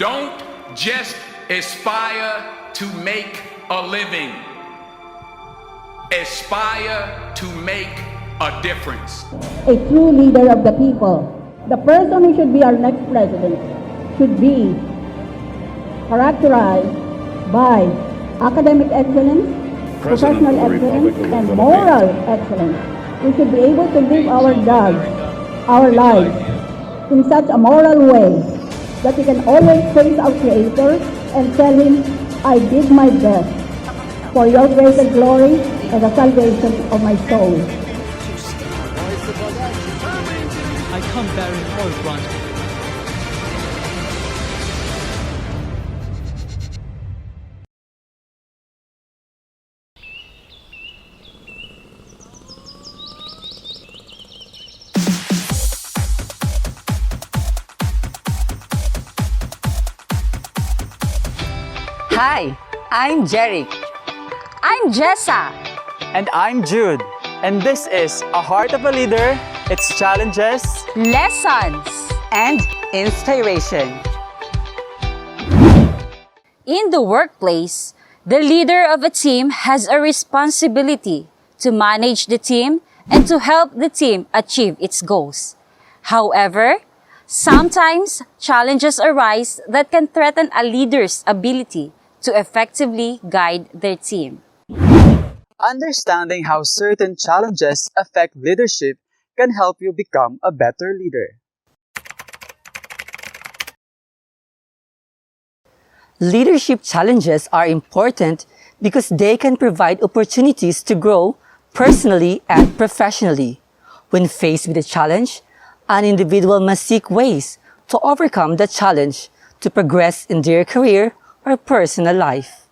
Don't just aspire to make a living. Aspire to make a difference. A true leader of the people. The person who should be our next president should be characterized by academic excellence, professional excellence, and moral excellence. We should be able to live our lives in such a moral way that we can always praise our Creator and tell Him, I did my best for your greater glory and the salvation of my soul. I come bearing all granted. Hi, I'm Jeric. I'm Jessa. And I'm Jude. And this is A Heart of a Leader, its challenges, Lessons. and inspiration. In the workplace, the leader of a team has a responsibility to manage the team and to help the team achieve its goals. However, sometimes challenges arise that can threaten a leader's ability to effectively guide their team. understanding how certain challenges affect leadership can help you become a better leader. Leadership challenges are important because they can provide opportunities to grow personally and professionally. When faced with a challenge, an individual must seek ways to overcome the challenge to progress in their career or personal life.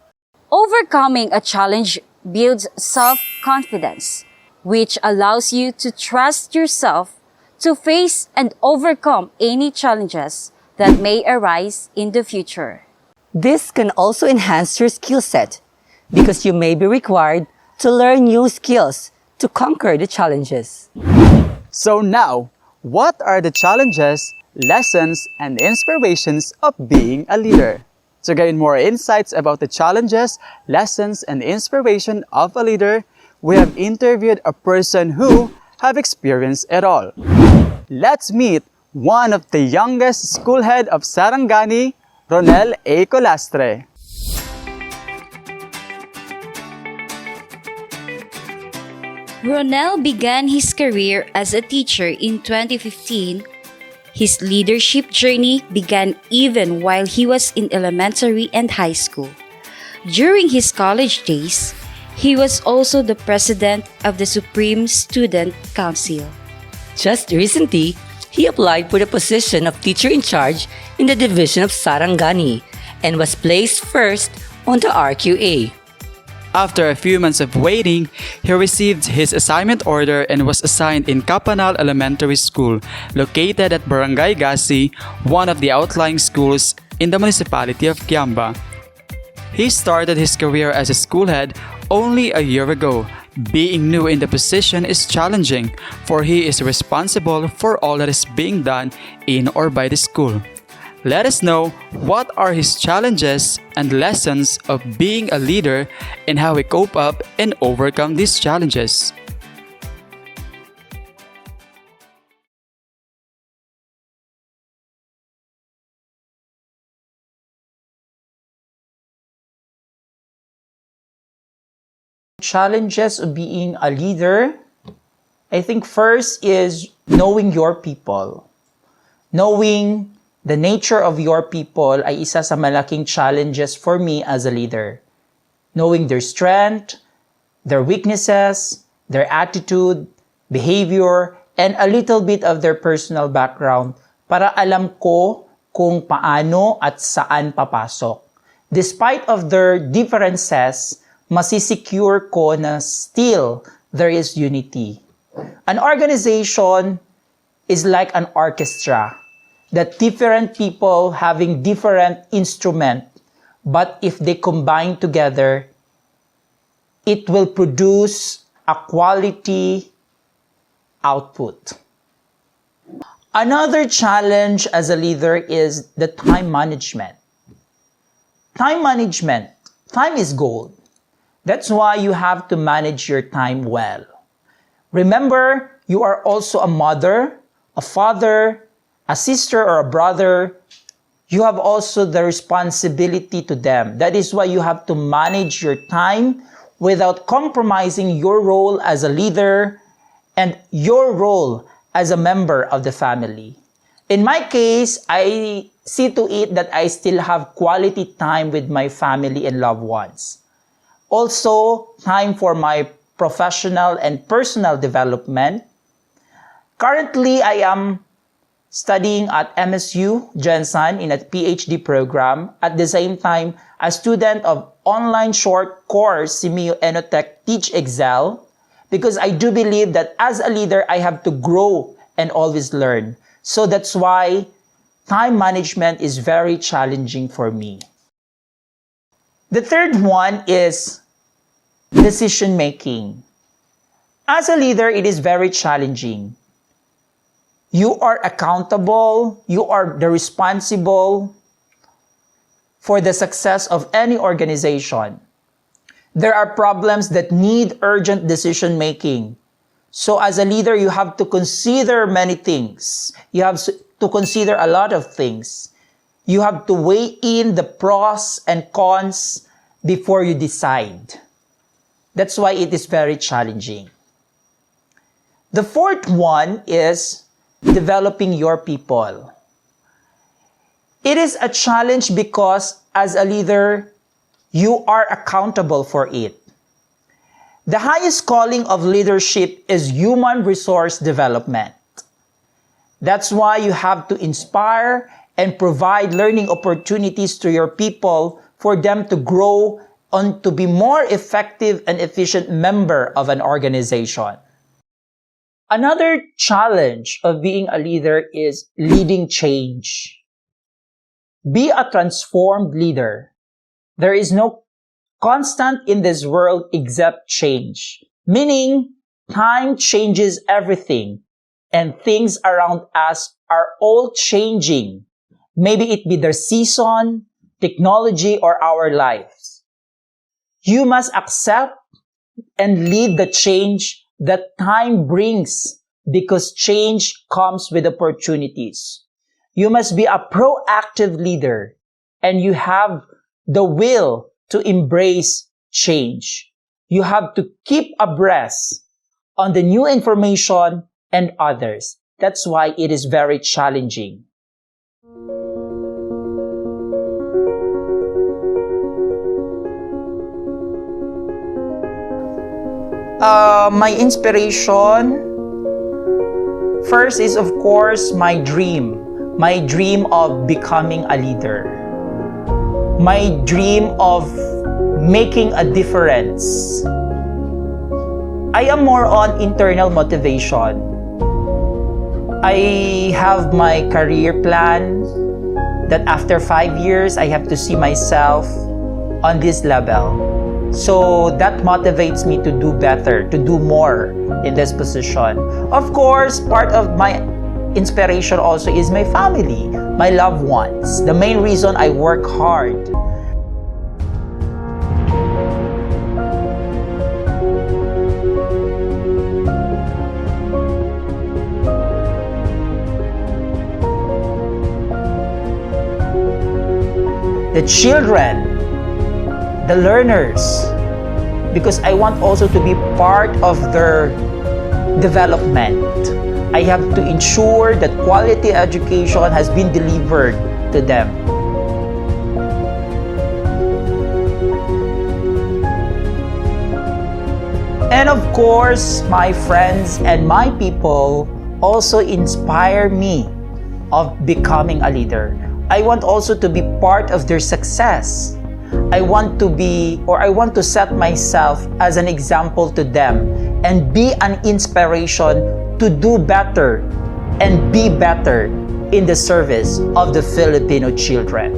Overcoming a challenge builds self-confidence, which allows you to trust yourself to face and overcome any challenges that may arise in the future. This can also enhance your skill set because you may be required to learn new skills to conquer the challenges. So now, what are the challenges, lessons, and inspirations of being a leader? To gain more insights about the challenges, lessons, and inspiration of a leader, we have interviewed a person who have experienced it all. Let's meet one of the youngest school head of Sarangani, Ronel A. Colastre. Ronel began his career as a teacher in 2015. His leadership journey began even while he was in elementary and high school. During his college days, he was also the president of the Supreme Student Council. Just recently, he applied for the position of teacher in charge in the division of Sarangani and was placed first on the RQA. After a few months of waiting, he received his assignment order and was assigned in Kapanal Elementary School, located at Barangay Gasi, one of the outlying schools in the municipality of Kiamba. He started his career as a school head only a year ago. Being new in the position is challenging, for he is responsible for all that is being done in or by the school. Let us know what are his challenges and lessons of being a leader and how he cope up and overcome these challenges. Challenges of being a leader, I think first is knowing your people. Knowing the nature of your people ay isa sa malaking challenges for me as a leader. Knowing their strength, their weaknesses, their attitude, behavior, and a little bit of their personal background para alam ko kung paano at saan papasok. Despite of their differences, masisecure ko na still there is unity. An organization is like an orchestra that different people having different instrument, but if they combine together, it will produce a quality output. Another challenge as a leader is the time management. Time management. Time is gold. That's why you have to manage your time well. Remember, you are also a mother, a father, a sister, or a brother. You have also the responsibility to them. That is why you have to manage your time without compromising your role as a leader and your role as a member of the family. In my case, I see to it that I still have quality time with my family and loved ones. Also, time for my professional and personal development. Currently, I am studying at MSU Jensen in a PhD program. At the same time, a student of online short course Simeo Enotech Teach Excel, because I do believe that as a leader, I have to grow and always learn. So that's why time management is very challenging for me. The third one is decision making. As a leader, it is very challenging. You are accountable, you are the responsible for the success of any organization. There are problems that need urgent decision making. So as a leader, you have to consider many things. You have to consider a lot of things. You have to weigh in the pros and cons before you decide. That's why it is very challenging. The fourth one is developing your people. It is a challenge because as a leader, you are accountable for it. The highest calling of leadership is human resource development. That's why you have to inspire and provide learning opportunities to your people for them to grow and to be more effective and efficient member of an organization. Another challenge of being a leader is leading change. Be a transformed leader. There is no constant in this world except change, meaning time changes everything and things around us are all changing. Maybe it be the season, technology, or our lives. You must accept and lead the change that time brings because change comes with opportunities. You must be a proactive leader and you have the will to embrace change. You have to keep abreast on the new information and others. That's why it is very challenging. My inspiration, first is of course my dream of becoming a leader. My dream of making a difference. I am more on internal motivation. I have my career plan that after 5 years, I have to see myself on this level. So that motivates me to do better, to do more in this position. Of course, part of my inspiration also is my family, my loved ones. The main reason I work hard. The children, the learners, because I want also to be part of their development. I have to ensure that quality education has been delivered to them. And of course, my friends and my people also inspire me of becoming a leader. I want also to be part of their success. I want to set myself as an example to them and be an inspiration to do better and be better in the service of the Filipino children.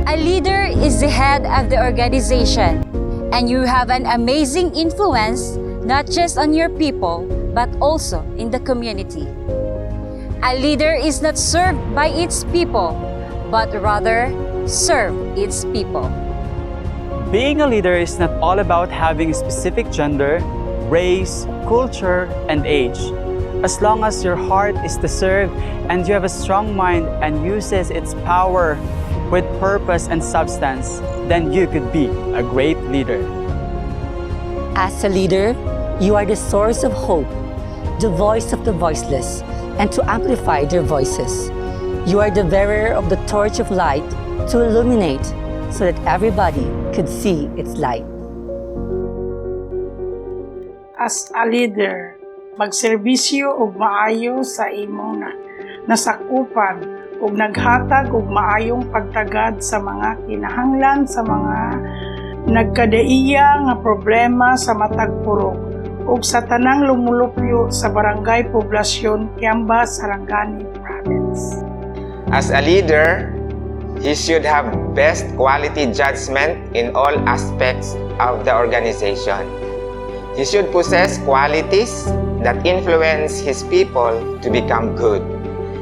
A leader is the head of the organization, and you have an amazing influence not just on your people, but also in the community. A leader is not served by its people, but rather serve its people. Being a leader is not all about having a specific gender, race, culture, and age. As long as your heart is to serve and you have a strong mind and uses its power with purpose and substance, then you could be a great leader. As a leader, you are the source of hope, the voice of the voiceless, and to amplify their voices. You are the bearer of the torch of light to illuminate so that everybody could see its light. As a leader, magserbisyo og maayo sa imong nasakupan ug naghatag og maayong pagtagad sa mga kinahanglan sa mga nagkadaiya nga problema sa matag purok ug sa tanang lumulupyo sa barangay poblasyon Kiamba, Sarangani Province. As a leader, he should have best quality judgment in all aspects of the organization. He should possess qualities that influence his people to become good.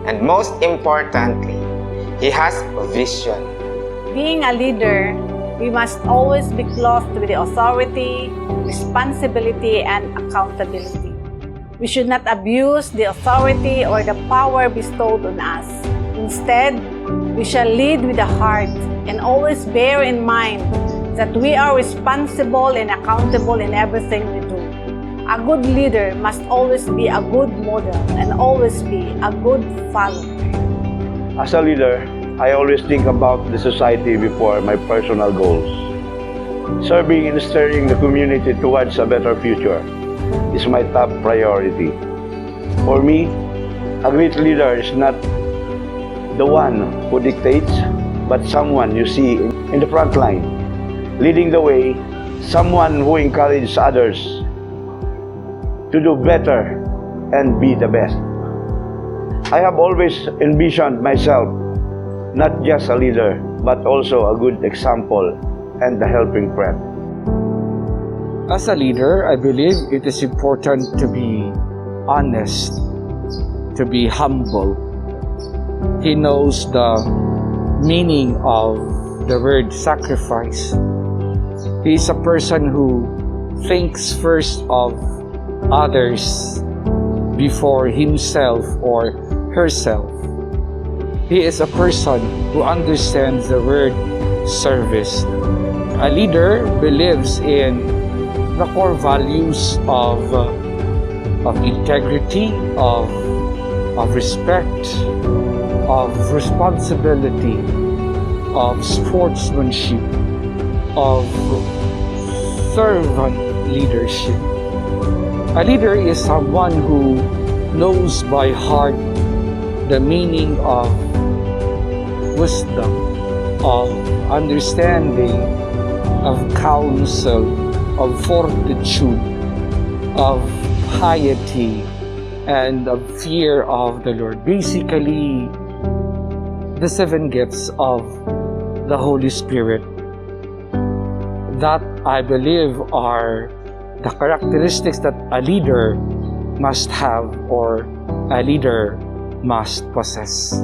And most importantly, he has a vision. Being a leader, we must always be clothed with the authority, responsibility, and accountability. We should not abuse the authority or the power bestowed on us. Instead, we shall lead with the heart and always bear in mind that we are responsible and accountable in everything we do. A good leader must always be a good model and always be a good follower. As a leader, I always think about the society before my personal goals. Serving and steering the community towards a better future is my top priority. For me, a great leader is not the one who dictates, but someone you see in the front line, leading the way, someone who encourages others to do better and be the best. I have always envisioned myself not just a leader, but also a good example and a helping friend. As a leader, I believe it is important to be honest, to be humble. He knows the meaning of the word sacrifice. He is a person who thinks first of others before himself or herself. He is a person who understands the word service. A leader believes in the core values of integrity, of respect, of responsibility, of sportsmanship, of servant leadership. A leader is someone who knows by heart the meaning of wisdom, of understanding, of counsel, of fortitude, of piety, and of fear of the Lord. Basically, the 7 gifts of the Holy Spirit that I believe are the characteristics that a leader must have or a leader must possess.